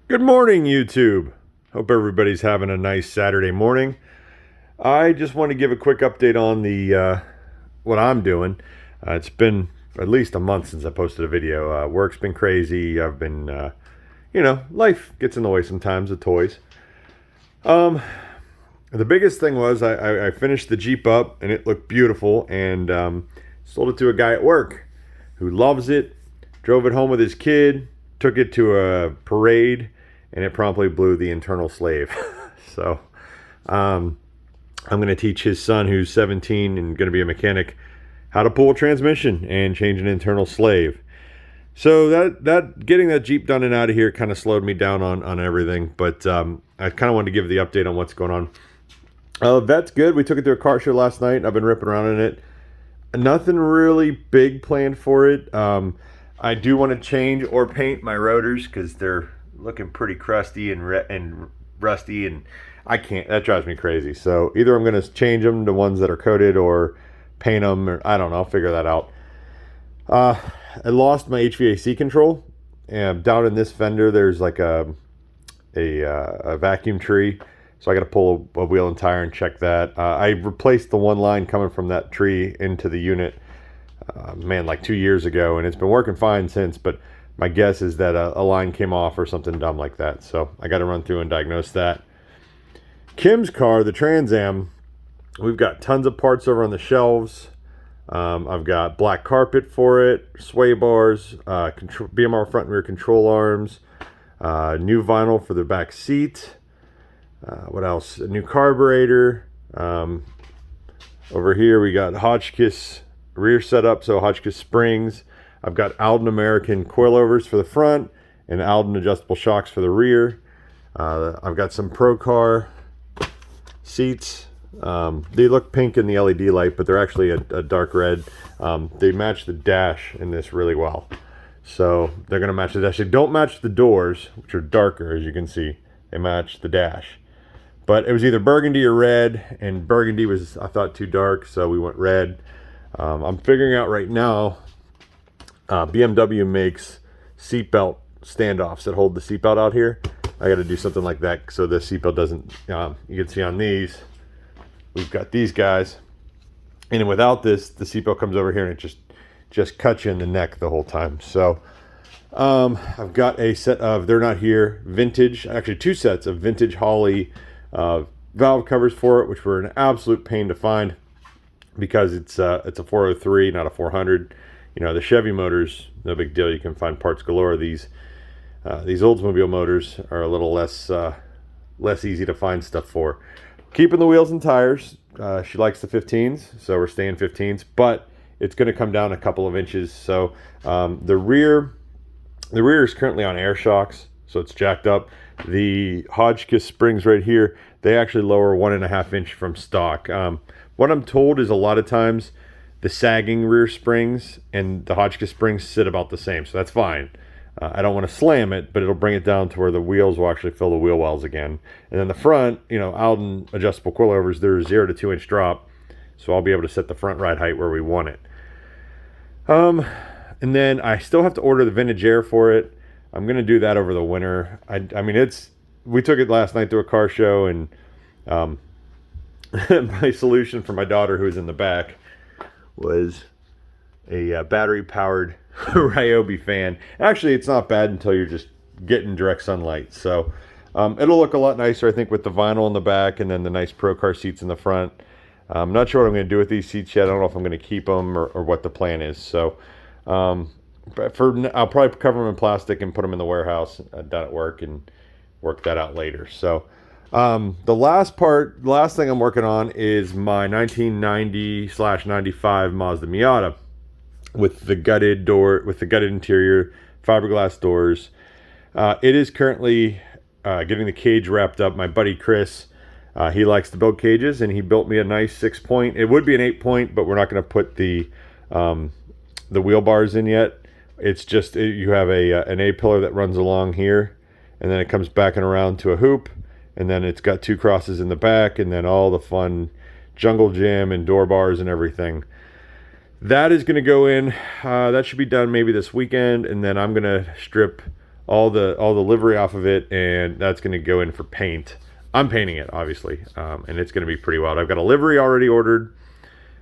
Good morning, YouTube. Hope everybody's having a nice Saturday morning. I just want to give a quick update on the what I'm doing. It's been at least a month since I posted a video. Work's been crazy. I've been, life gets in the way sometimes of toys. The biggest thing was I finished the Jeep up and it looked beautiful and sold it to a guy at work who loves it. Drove it home with his kid, took it to a parade, and it promptly blew the internal slave. So I'm going to teach his son, who's 17 and going to be a mechanic, how to pull a transmission and change an internal slave. So that getting that Jeep done and out of here kind of slowed me down on everything. But I kind of wanted to give the update on what's going on. That's good. We took it to a car show last night. I've been ripping around in it. Nothing really big planned for it. I do want to change or paint my rotors because they're looking pretty crusty and rusty, and I can't. That drives me crazy. So either I'm going to change them to ones that are coated or paint them, or I don't know. I'll figure that out. I lost my HVAC control, and down in this fender there's like a vacuum tree, so I got to pull a wheel and tire and check that. I replaced the one line coming from that tree into the unit, like 2 years ago, and it's been working fine since, but my guess is that a line came off or something dumb like that. So I got to run through and diagnose that. Kim's car, the Trans Am, we've got tons of parts over on the shelves. I've got black carpet for it, sway bars, BMR front and rear control arms, new vinyl for the back seat. What else? A new carburetor. Over here we got Hotchkiss rear setup, so Hotchkiss springs. I've got Alden American coilovers for the front and Alden adjustable shocks for the rear. I've got some Procar seats. They look pink in the LED light, but they're actually a dark red. They match the dash in this really well. So they're going to match the dash. They don't match the doors, which are darker, as you can see. They match the dash. But it was either burgundy or red, and burgundy was, I thought, too dark, so we went red. I'm figuring out right now, BMW makes seatbelt standoffs that hold the seatbelt out here. I got to do something like that so the seatbelt doesn't, you can see on these, we've got these guys. And without this, the seatbelt comes over here and it just cuts you in the neck the whole time. So I've got a set of, they're not here, vintage, actually two sets of vintage Holley valve covers for it, which were an absolute pain to find because it's a 403, not a 400. The Chevy motors, no big deal. You can find parts galore. These Oldsmobile motors are a little less easy to find stuff for. Keeping the wheels and tires. She likes the 15s, so we're staying 15s, but it's going to come down a couple of inches. So the rear is currently on air shocks, so it's jacked up. The Hotchkiss springs right here, they actually lower 1.5 inch from stock. What I'm told is a lot of times the sagging rear springs and the Hotchkiss springs sit about the same, so that's fine. I don't want to slam it, but it'll bring it down to where the wheels will actually fill the wheel wells again. And then the front, Alden adjustable coilovers, there's 0 to 2 inch drop, so I'll be able to set the front ride height where we want it. And then I still have to order the vintage air for it. I'm gonna do that over the winter. We took it last night to a car show, and my solution for my daughter, who was in the back, was a battery-powered Ryobi fan. Actually, it's not bad until you're just getting direct sunlight. So it'll look a lot nicer, I think, with the vinyl in the back and then the nice Procar seats in the front. I'm not sure what I'm going to do with these seats yet. I don't know if I'm going to keep them or what the plan is. So but I'll probably cover them in plastic and put them in the warehouse down at work and work that out later. So the last thing I'm working on is my 1990/95 Mazda Miata with the gutted interior, fiberglass doors. It is currently getting the cage wrapped up. My buddy Chris, he likes to build cages, and he built me a nice 6-point. It would be an 8-point, but we're not going to put the wheel bars in yet. It's just you have an A-pillar that runs along here, and then it comes back and around to a hoop, and then it's got 2 crosses in the back, and then all the fun jungle gym and door bars and everything. That is going to go in. That should be done maybe this weekend, and then I'm going to strip all the livery off of it, and that's going to go in for paint. I'm painting it, obviously, and it's going to be pretty wild. I've got a livery already ordered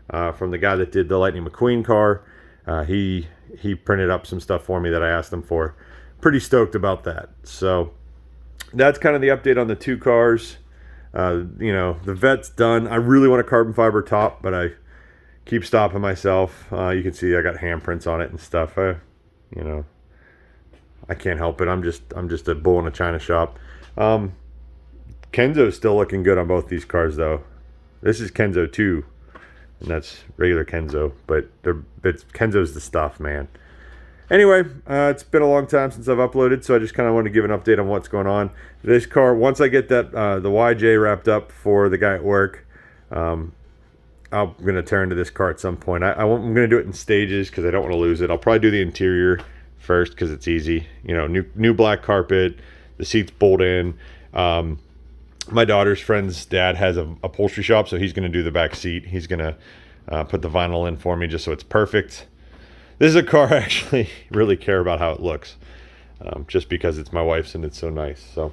from the guy that did the Lightning McQueen car. He printed up some stuff for me that I asked him for. Pretty stoked about that. So that's kind of the update on the two cars. You know, the Vet's done. I really want a carbon fiber top, but I keep stopping myself. You can see I got handprints on it and stuff. You know, I can't help it. I'm just a bull in a china shop. Kenzo's still looking good on both these cars, though. This is Kenzo 2, and that's regular Kenzo, but Kenzo's the stuff, man. Anyway, it's been a long time since I've uploaded, so I just kind of want to give an update on what's going on. This car, once I get that the YJ wrapped up for the guy at work, I'm going to turn to this car at some point. I'm going to do it in stages because I don't want to lose it. I'll probably do the interior first because it's easy. You know, new black carpet, the seats bolt in. My daughter's friend's dad has a upholstery shop, so he's going to do the back seat. He's going to put the vinyl in for me just so it's perfect. This is a car I actually really care about how it looks, just because it's my wife's and it's so nice. So,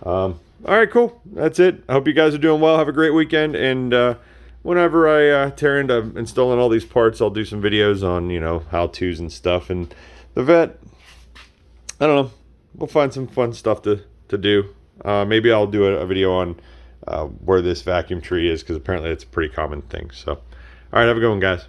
all right, cool. That's it. I hope you guys are doing well. Have a great weekend. And whenever I tear into installing all these parts, I'll do some videos on, you know, how-tos and stuff. And the Vet, I don't know. We'll find some fun stuff to do. Maybe I'll do a video on where this vacuum tree is, because apparently it's a pretty common thing. So, all right, have a good one, guys.